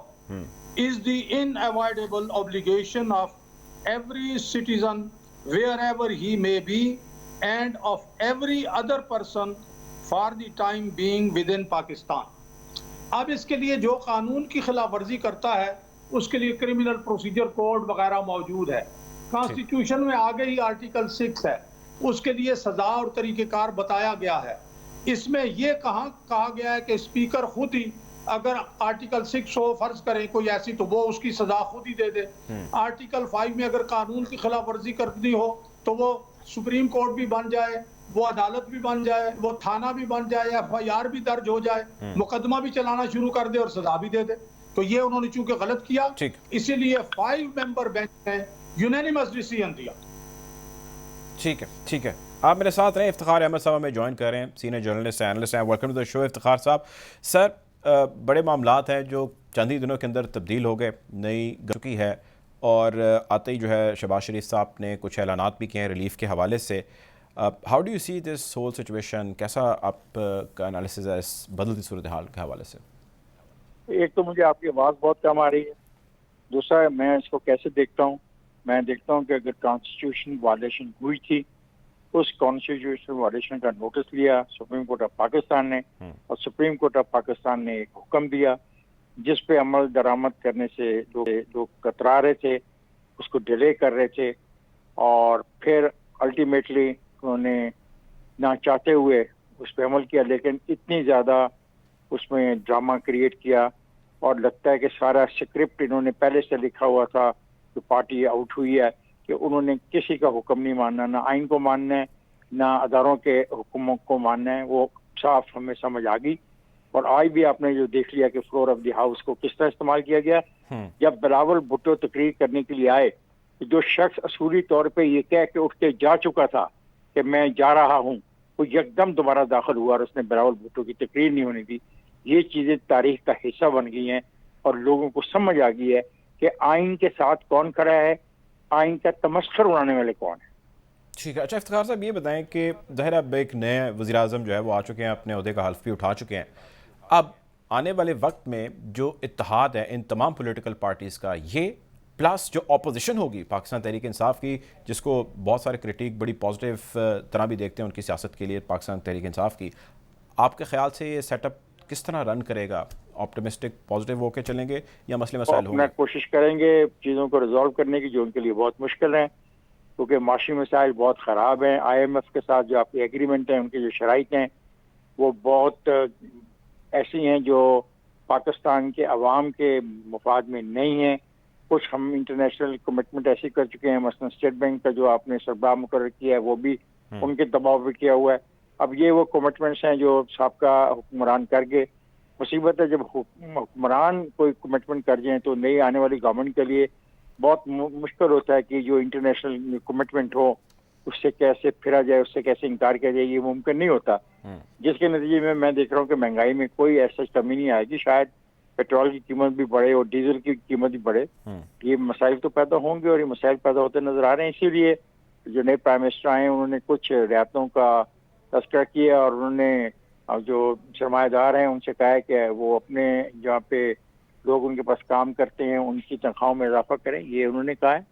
is the inevitable obligation of every citizen wherever he may be and of every other person for the time being within Pakistan. अब इसके लिए जो कानून की खिलाफ वर्जी करता है उसके लिए क्रिमिनल प्रोसीजर कोड वगैरह मौजूद है। कॉन्स्टिट्यूशन में आगे ही आर्टिकल 6 है, उसके लिए सजा और तरीक़ेकार बताया गया है। इसमें यह कहा गया है कि स्पीकर खुद ही अगर आर्टिकल 6 हो फर्ज करें कोई ऐसी, तो वो उसकी सजा खुद ही दे दे। आर्टिकल 5 में अगर कानून की खिलाफ वर्जी करनी हो तो वो सुप्रीम कोर्ट भी बन जाए, वो अदालत भी बन जाए, वो थाना भी बन जाए, FIR भी दर्ज हो जाए, मुकदमा भी चलाना शुरू कर दे और सजा भी दे दे। तो ये उन्होंने चूंकि गलत किया, इसीलिए 5 मेंबर बेंच ने यूनानिमस डिसीजन दिया। ठीक है। आप मेरे साथ रहें, इफ्तिखार अहमद साहब हमें ज्वाइन कर रहे हैं, सीनियर जर्नलिस्ट एनालिस्ट हैं। Welcome to the show Iftikhar sahab. Sir, बड़े मामलात हैं जो चंद ही दिनों के अंदर तब्दील हो गए, नई चुकी है, और आते ही जो है शहबाज शरीफ साहब ने कुछ ऐलानात भी किए हैं रिलीफ के हवाले से। How do you see this whole situation? कैसा आप का एनालिसिस है इस बदलती सूरत हाल के हवाले से? एक तो मुझे आपकी आवाज़ बहुत कम आ रही है, दूसरा मैं इसको कैसे देखता हूँ, मैं देखता हूँ कि अगर कॉन्स्टिट्यूशन वायलेशन हुई थी, उस कॉन्स्टिट्यूशन वायलेशन का नोटिस लिया सुप्रीम कोर्ट ऑफ पाकिस्तान ने, और सुप्रीम कोर्ट ऑफ पाकिस्तान ने एक हुक्म दिया जिस पे अमल दरामद करने से लोग कतरा रहे थे, उसको डिले कर रहे थे, और फिर अल्टीमेटली उन्होंने ना चाहते हुए उस पर अमल किया, लेकिन इतनी ज़्यादा उसमें ड्रामा क्रिएट किया, और लगता है कि सारा स्क्रिप्ट इन्होंने पहले से लिखा हुआ था कि पार्टी आउट हुई है, कि उन्होंने किसी का हुक्म नहीं मानना, ना आइन को मानना है, ना अदारों के हुक्मों को मानना है। वो साफ हमें समझ आ गई। और आज भी आपने जो देख लिया कि फ्लोर ऑफ द हाउस को किस तरह इस्तेमाल किया गया। जब बिलावल भुट्टो तकरीर करने के लिए आए, तो जो शख्स असूली तौर पे ये कह के उठ के जा चुका था कि मैं जा रहा हूँ, वो एकदम दोबारा दाखिल हुआ और उसने बिलावल भुट्टो की तकरीर नहीं होने दी। ये चीजें तारीख का हिस्सा बन गई हैं, और लोगों को समझ आ गई है कि आइन के साथ कौन खड़ा है, आइन का तमस्खर उड़ाने वाले कौन है। ठीक है। अच्छा इफ्तिखार साहब, ये बताएं कि ज़ाहिर अब एक नए वज़ीर आज़म जो है वो आ चुके हैं, अपने ओहदे का हल्फ भी उठा चुके हैं। अब आने वाले वक्त में जो इत्तेहाद है इन तमाम पॉलिटिकल पार्टीज़ का, ये प्लस जो अपोजिशन होगी पाकिस्तान तहरीक इंसाफ की, जिसको बहुत सारे क्रिटिक बड़ी पॉजिटिव तरह भी देखते हैं उनकी सियासत के लिए पाकिस्तान तहरीक इंसाफ की, आपके ख्याल से ये सेटअप किस तरह रन करेगा? ऑप्टिमिस्टिक पॉजिटिव होकर चलेंगे या मसले मसाइल होंगे? कोशिश करेंगे चीज़ों को रिजॉल्व करने की, जो उनके लिए बहुत मुश्किल है, क्योंकि माशी मसाइल बहुत ख़राब हैं। IMF के साथ जो आपकी एग्रीमेंट है, उनकी जो शराइत हैं, वो बहुत ऐसी हैं जो पाकिस्तान के अवाम के मुफाद में नहीं हैं। कुछ हम इंटरनेशनल कमिटमेंट ऐसी कर चुके हैं, मसलन स्टेट बैंक का जो आपने सरबराह मुकर्रर किया है, वो भी उनके दबाव में किया हुआ है। अब ये वो कमिटमेंट्स हैं जो साबका हुक्मरान कर गए। मुसीबत है जब हुक्मरान कोई कमिटमेंट कर जाए, तो नई आने वाली गवर्नमेंट के लिए बहुत मुश्किल होता है कि जो इंटरनेशनल कमिटमेंट हो उससे कैसे फिरा जाए, उससे कैसे इनकार किया जाए, ये मुमकिन नहीं होता। जिसके नतीजे में मैं देख रहा हूँ कि महंगाई में कोई ऐसा कमी नहीं आएगी। शायद पेट्रोल की कीमत भी बढ़े और डीजल की कीमत भी बढ़े। ये मसाइल तो पैदा होंगे और ये मसाइल पैदा होते नजर आ रहे हैं। इसीलिए जो नए प्राइम मिनिस्टर आए उन्होंने कुछ रियायतों का तस्करा किया, और उन्होंने जो सरमायादार हैं उनसे कहा है कि वो अपने जहाँ पे लोग उनके पास काम करते हैं उनकी तनख्वाहों में इजाफा करें, ये उन्होंने कहा है।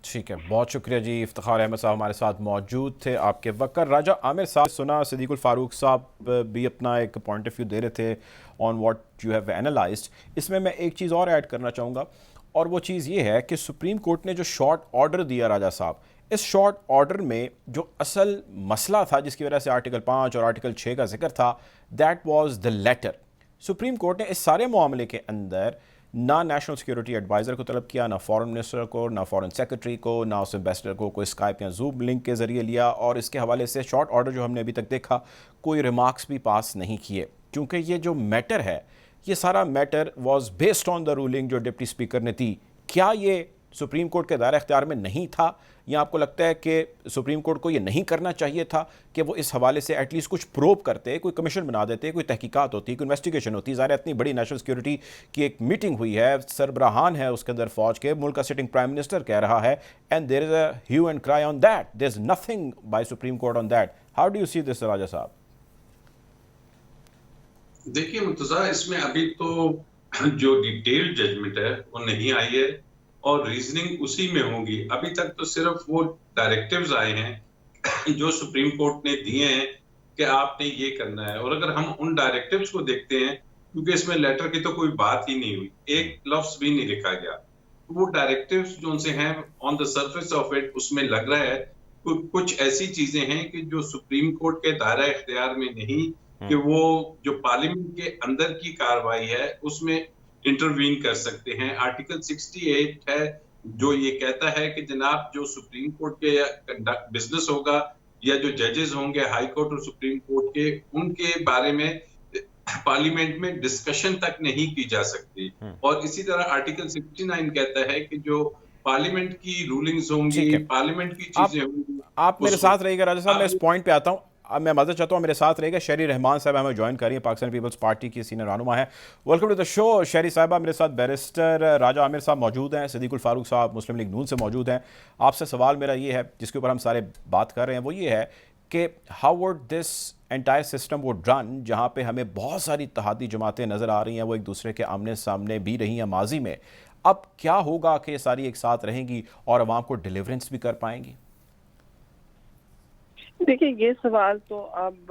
ठीक है, बहुत शुक्रिया जी। इफ्तिखार अहमद साहब हमारे साथ मौजूद थे आपके वक्त। राजा आमिर साहब सुना, सिद्दीकुल फारूक साहब भी अपना एक पॉइंट ऑफ व्यू दे रहे थे on what you have analysed. इसमें मैं एक चीज़ और ऐड करना चाहूँगा, और वो चीज़ ये है कि सुप्रीम कोर्ट ने जो शॉर्ट ऑर्डर दिया राजा साहब, इस शॉर्ट ऑर्डर में जो असल मसला था जिसकी वजह से आर्टिकल 5 और आर्टिकल 6 का जिक्र था, that was the letter. Supreme Court ने इस सारे मामले के अंदर ना नेशनल सिक्योरिटी एडवाइज़र को तलब किया, ना फॉरेन मिनिस्टर को, ना फॉरेन सेक्रेटरी को, ना उस एम्बेसडर को कोई स्काइप या जूम लिंक के ज़रिए लिया, और इसके हवाले से शॉर्ट ऑर्डर जो हमने अभी तक देखा कोई रिमार्क्स भी पास नहीं किए, क्योंकि ये जो मैटर है ये सारा matter was based on the ruling जो डिप्टी स्पीकर ने दी। क्या ये सुप्रीम कोर्ट के दायरे इख्तियार में नहीं था, या आपको लगता है कि सुप्रीम कोर्ट को ये नहीं करना चाहिए था कि वो इस हवाले से एटलीस्ट कुछ प्रोब करते, कोई कमीशन बना देते, कोई तहकीकात होती, कोई इन्वेस्टिगेशन होती? ज़ाहिर इतनी बड़ी नेशनल सिक्योरिटी की एक मीटिंग हुई है, सरबराहान है उसके अंदर फौज के, मुल्क का सिटिंग प्राइम मिनिस्टर कह रहा है, and there is a hue and cry on that, there is nothing by supreme court on that. How do you see this Raja साहब? देखिए मुर्तजा, इसमें अभी तो जो डिटेल्ड जजमेंट है वो नहीं आई है, और रीजनिंग उसी में होगी। अभी तक तो सिर्फ वो डायरेक्टिव्स आए हैं जो सुप्रीम कोर्ट ने दिए हैं कि आपने ये करना है, और अगर हम उन डायरेक्टिव्स को देखते हैं, क्योंकि इसमें लेटर की तो कोई बात ही नहीं हुई, एक लफ्ज भी नहीं लिखा गया, तो वो डायरेक्टिव्स जो उनसे हैं on the surface of it उसमें लग रहा है कुछ ऐसी चीजें हैं कि जो सुप्रीम कोर्ट के दायरा इख्तियार में नहीं, कि वो जो पार्लियामेंट के अंदर की कार्रवाई है उसमें इंटरवीन कर सकते हैं। आर्टिकल 68 है जो ये कहता है कि जनाब जो सुप्रीम कोर्ट के बिजनेस होगा या जो जजेस होंगे हाई कोर्ट और सुप्रीम कोर्ट के, उनके बारे में पार्लियामेंट में डिस्कशन तक नहीं की जा सकती। और इसी तरह आर्टिकल 69 कहता है कि जो पार्लियामेंट की रूलिंग्स होंगी, ठीक है, पार्लियामेंट की आप चीजें होंगी, आप मेरे साथ रहिएगा राजा साहब, मैं इस पॉइंट पे आता हूँ। अब मैं मदद चाहता हूँ, मेरे साथ रहेगा शहरी रहमान साहब, हमें ज्वाइन करिए, पाकिस्तान पीपल्स पार्टी की सीनियर रहनुमा है। वेलकम टू द शो शहरी साहबा। मेरे साथ बैरिस्टर राजा आमिर साहब मौजूद हैं, सिद्दीकुल फारूक साहब मुस्लिम लीग नून से मौजूद हैं। आपसे सवाल मेरा ये है, जिसके ऊपर हम सारे बात कर रहे हैं, वो ये है कि how would this entire system would run, जहाँ पे हमें बहुत सारी इत्तेहादी जमातें नज़र आ रही हैं, वो एक दूसरे के आमने सामने भी रही हैं माजी में। अब क्या होगा कि सारी एक साथ रहेंगी और अवाम को डिलीवरेंस भी कर पाएंगी? देखिए, ये सवाल तो अब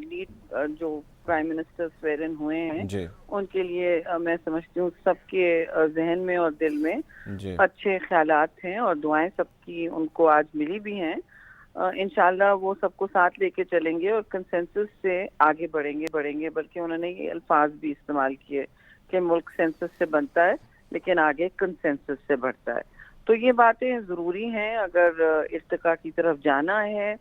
लीड जो प्राइम मिनिस्टर स्वेरन हुए हैं उनके लिए मैं समझती हूँ सबके जहन में और दिल में अच्छे ख्यालात हैं और दुआएं सबकी उनको आज मिली भी हैं। इंशाल्लाह वो सबको साथ लेके चलेंगे और कंसेंसस से आगे बढ़ेंगे। बल्कि उन्होंने ये अल्फाज भी इस्तेमाल किए कि मुल्क सेंसस से बनता है लेकिन आगे कंसेंसस से बढ़ता है। तो ये बातें ज़रूरी हैं अगर इर्तिका की तरफ जाना है,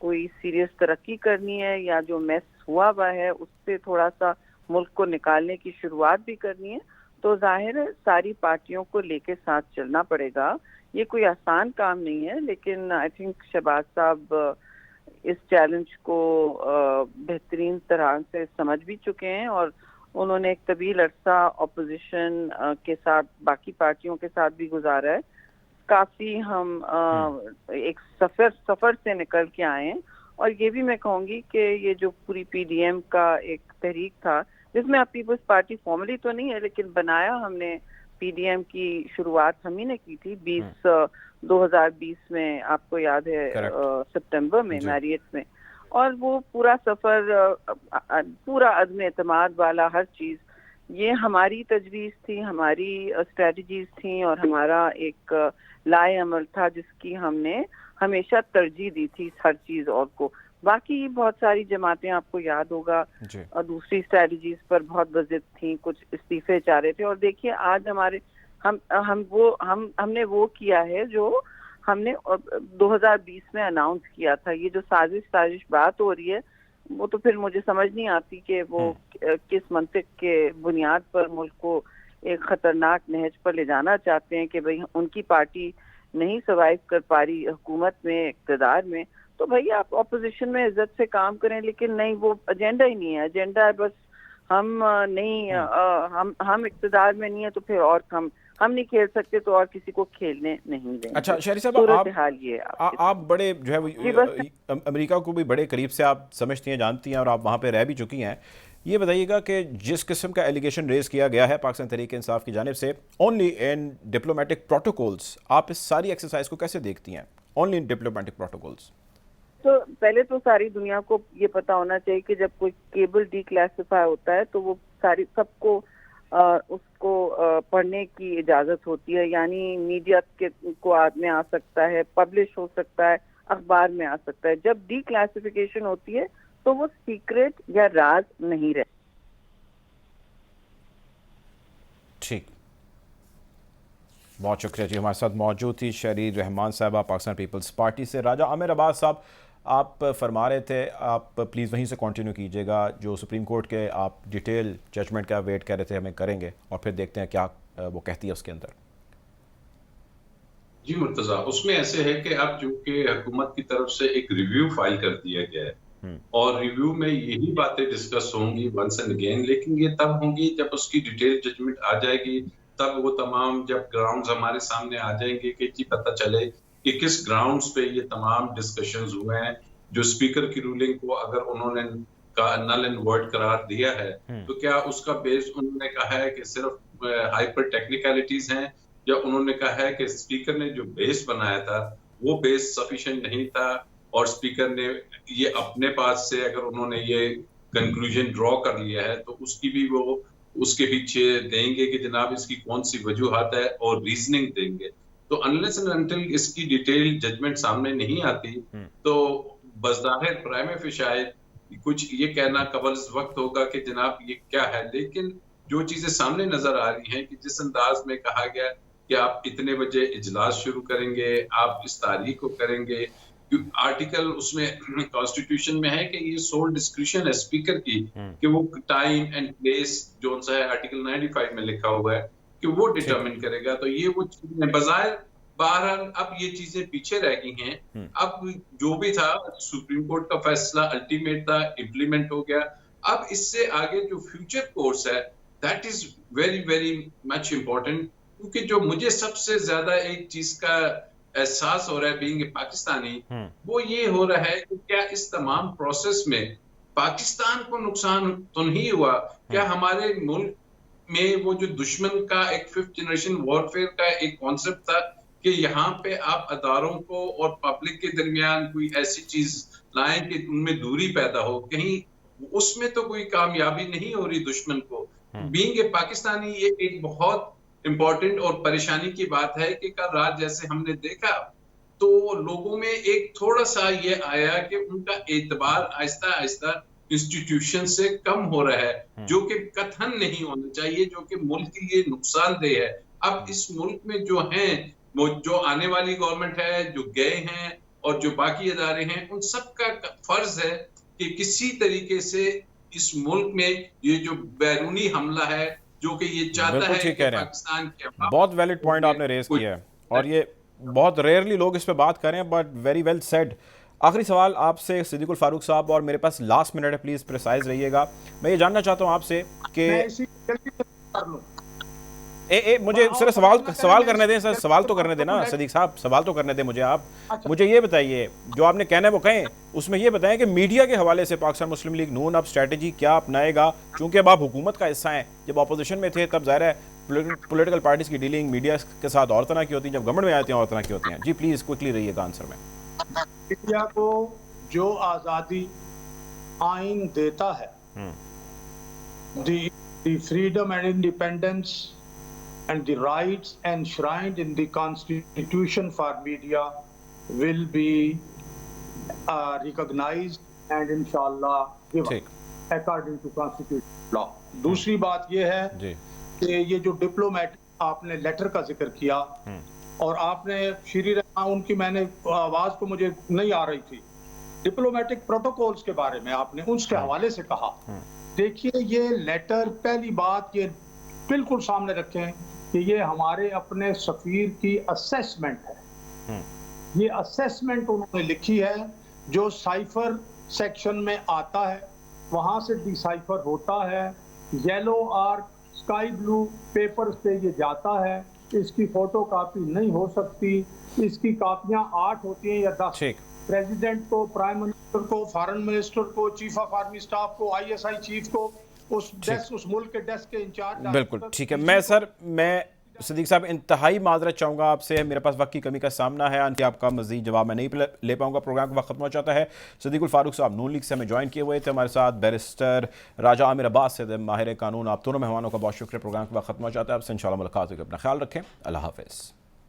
कोई सीरियस तरक्की करनी है, या जो मैस हुआ है उससे थोड़ा सा मुल्क को निकालने की शुरुआत भी करनी है, तो जाहिर है सारी पार्टियों को लेके साथ चलना पड़ेगा। ये कोई आसान काम नहीं है, लेकिन आई थिंक शहबाज साहब इस चैलेंज को बेहतरीन तरह से समझ भी चुके हैं और उन्होंने एक तवील अरसा अपोजिशन के साथ बाकी पार्टियों के साथ भी गुजारा है। काफी हम एक सफर से निकल के आए हैं। और ये भी मैं कहूँगी कि ये जो पूरी PDM का एक तहरीक था, जिसमें अब पीपल्स पार्टी फॉर्मली तो नहीं है लेकिन बनाया हमने, PDM की शुरुआत हम ही ने की थी 2020 में, आपको याद है सितंबर में मैरियट में। और वो पूरा सफर पूरा अज़्म एतमाद वाला हर चीज, ये हमारी तजवीज़ थी, हमारी स्ट्रेटजीज थी और हमारा एक लाए अमल था जिसकी हमने हमेशा तरजीह दी थी हर चीज और को। बाकी बहुत सारी जमातें आपको याद होगा और दूसरी स्ट्रेटजीज पर बहुत वजिद थी, कुछ इस्तीफे चाह रहे थे। और देखिए आज हमारे हमने वो किया है जो हमने 2020 में अनाउंस किया था। ये जो साजिश बात हो रही है वो तो फिर मुझे समझ नहीं आती कि वो किस मंतिक के बुनियाद पर मुल्क को एक खतरनाक नहज पर ले जाना चाहते हैं कि भाई उनकी पार्टी नहीं सर्वाइव कर पा रही हुकूमत में, इक़्तिदार में, तो भाई आप ऑपोजिशन में इज्जत से काम करें। लेकिन नहीं, वो एजेंडा ही नहीं है। एजेंडा है बस हम नहीं हम इक़्तिदार में नहीं है तो फिर और हम नहीं खेल सकते तो और किसी को खेलने नहीं देंगे। अच्छा शहरी साहब, हाल ये आप बड़े जो है अमेरिका को भी बड़े करीब से आप समझती हैं, जानती हैं और आप वहाँ पे रह भी चुकी हैं। ये बताइएगा कि जिस किस्म का एलिगेशन रेज किया गया है पाकिस्तान तहरीक इंसाफ की जानिब से ओनली इन डिप्लोमेटिक प्रोटोकॉल्स, आप इस सारी एक्सरसाइज को कैसे देखती हैं? Only in diplomatic protocols. तो पहले तो सारी दुनिया को ये पता होना चाहिए कि जब कोई केबल डीक्लासिफाई होता है तो वो सबको उसको पढ़ने की इजाजत होती है। यानी मीडिया को में आ सकता है, पब्लिश हो सकता है, अखबार में आ सकता है। जब डीक्लासिफिकेशन होती है तो वो सीक्रेट या राज नहीं रहता। ठीक, बहुत शुक्रिया जी। हमारे साथ मौजूद थी शहरी रहमान साहबा पाकिस्तान पीपल्स पार्टी से। राजा आमिर अब्बास साहब, आप फरमा रहे थे, आप प्लीज़ वहीं से कंटिन्यू कीजिएगा। जो सुप्रीम कोर्ट के आप डिटेल जजमेंट का वेट कर रहे थे, हमें करेंगे और फिर देखते हैं क्या वो कहती है उसके अंदर। जी मुर्तजा, उसमें ऐसे है कि अब चूंकि हुकूमत की तरफ से एक रिव्यू फाइल कर दिया गया है और रिव्यू में यही बातें डिस्कस होंगी वंस एंड अगेन, लेकिन ये तब होंगी जब उसकी डिटेल जजमेंट आ जाएगी। तब वो तमाम जब ग्राउंड्स हमारे सामने आ जाएंगे कि जी पता चले कि किस ग्राउंड्स पे ये तमाम डिस्कशंस हुए हैं। जो स्पीकर की रूलिंग को अगर उन्होंने नल एंड वर्ड करार दिया है तो क्या उसका बेस उन्होंने कहा है कि सिर्फ हाइपर टेक्निकलिटीज हैं, या उन्होंने कहा है कि स्पीकर ने जो बेस बनाया था वो बेस सफिशिएंट नहीं था और स्पीकर ने ये अपने पास से अगर उन्होंने ये कंक्लूजन ड्रॉ कर लिया है तो उसकी भी वो उसके पीछे देंगे कि जनाब इसकी कौन सी वजूहात है और रीजनिंग देंगे। तो अनलेस एंड अनटिल इसकी डिटेल जजमेंट सामने नहीं आती तो बज़ाहिर प्राइम शायद कुछ ये कहना कबल वक्त होगा कि जनाब ये क्या है, लेकिन जो चीजें सामने नजर आ रही हैं कि जिस अंदाज में कहा गया कि आप इतने बजे इजलास शुरू करेंगे, आप इस तारीख को करेंगे, आर्टिकल उसमें कॉन्स्टिट्यूशन में है कि ये सोल डिस्क्रिशन है स्पीकर की कि वो टाइम एंड प्लेस जो सा है आर्टिकल 95 में लिखा हुआ है कि वो डिटरमिन करेगा। तो ये वो चीजें बजाय बहरहाल अब ये चीजें पीछे रह गई हैं। अब जो भी था सुप्रीम कोर्ट का फैसला अल्टीमेट था, इम्प्लीमेंट हो गया। अब इससे आगे जो फ्यूचर कोर्स है that is very very much important, क्योंकि जो मुझे सबसे ज्यादा एक चीज का एहसास हो रहा है बीइंग पाकिस्तानी, वो ये हो रहा है कि क्या इस तमाम प्रोसेस में पाकिस्तान को नुकसान तो नहीं हुआ? क्या हमारे मुल्क में वो जो दुश्मन का एक 5th जनरेशन वॉरफेयर का एक कॉन्सेप्ट था कि यहाँ पे आप अदारों को और पब्लिक के दरमियान कोई ऐसी चीज लाएं कि उनमें दूरी पैदा हो, कहीं उसमें तो कोई कामयाबी नहीं हो रही दुश्मन को। बीइंग ए पाकिस्तानी ये एक बहुत इम्पोर्टेंट और परेशानी की बात है कि कल रात जैसे हमने देखा तो लोगों में एक थोड़ा सा ये आया कि उनका एतबार आहिस्ता आहिस्ता इंस्टीट्यूशन से कम हो रहा है, जो कि कथन नहीं होना चाहिए, जो कि मुल्क के लिए नुकसानदेह है। अब इस मुल्क में जो हैं वो जो आने वाली गवर्नमेंट है, जो गए हैं और जो बाकी इदारे हैं, उन सबका फर्ज है कि किसी तरीके से इस मुल्क में ये जो बैरूनी हमला है जो कि ये चाहता है कि पाकिस्तान के बहुत वैलिड पॉइंट आपने रेज किया है और ये बहुत रेयरली लोग इस पे बात करें, बट वेरी वेल सेड। आखिरी सवाल आपसे सिद्दीकुल फारूक साहब, और मेरे पास लास्ट मिनट है, प्लीज प्रिसाइज रहिएगा। मैं ये जानना चाहता हूँ आपसे कि मुझे सिर्फ सवाल करने दें सर, सवाल तो करने देना सदीक साहब, सवाल तो करने दें मुझे। आप मुझे ये बताइए, जो आपने कहना है वो कहें, उसमें ये बताएं कि मीडिया के हवाले से पाकिस्तान मुस्लिम लीग नून अब स्ट्रेटजी क्या अपनाएगा, क्योंकि अब आप हुकूमत का हिस्सा हैं। जब अपोजिशन में थे तब ज़ाहिर है पॉलिटिकल पार्टीज की डीलिंग मीडिया के साथ और तरह की होती है, जब गवर्नमेंट में आती हैं और तरह की होती हैं। जी प्लीज क्विकली रहिएगा आंसर में। मीडिया को जो आज़ादी आइन देता है, the freedom and independence and the rights enshrined in the Constitution for media will be recognized and inshallah given according to Constitution law. दूसरी बात ये है कि ये जो डिप्लोमेट आपने लेटर का जिक्र किया और आपने श्री रहमान उनकी, मैंने आवाज को मुझे नहीं आ रही थी, डिप्लोमेटिक प्रोटोकॉल्स के बारे में आपने उसके हवाले से कहा। देखिए ये लेटर, पहली बात ये बिल्कुल सामने रखें कि ये हमारे अपने सफीर की असेसमेंट है। ये असेसमेंट उन्होंने लिखी है, जो साइफर सेक्शन में आता है वहां से डिसाइफर होता है, येलो और स्काई ब्लू पेपर पे ये जाता है, इसकी फोटो कॉपी नहीं हो सकती, इसकी कापियां 8 होती हैं या 10। प्रेसिडेंट को, प्राइम मिनिस्टर को, फॉरेन मिनिस्टर को, चीफ ऑफ आर्मी स्टाफ को, ISI चीफ को, उस मुल्क के डेस्क के इंचार्ज। बिल्कुल ठीक है। मैं सिद्दीक साहब इंतहाई माजरत चाहूँगा आपसे, मेरे पास वक्त की कमी का सामना है, अंत आपका मजीद जवाब मैं नहीं ले पाऊँगा, प्रोग्राम का वक्त खत्म हो जाता है। सिद्दीकुल फारूक साहब नून लीग से हमें ज्वाइन किए हुए थे, हमारे साथ बैरिस्टर राजा आमिर अब्बास से माहिर कानून। आप दोनों मेहमानों का बहुत शुक्रिया। प्रोग्राम का वक्त खत्म हो जाता है, आपसे इंशाल्लाह मुलाकात होगी। अपना ख्याल रखें, अल्लाह हाफिज़।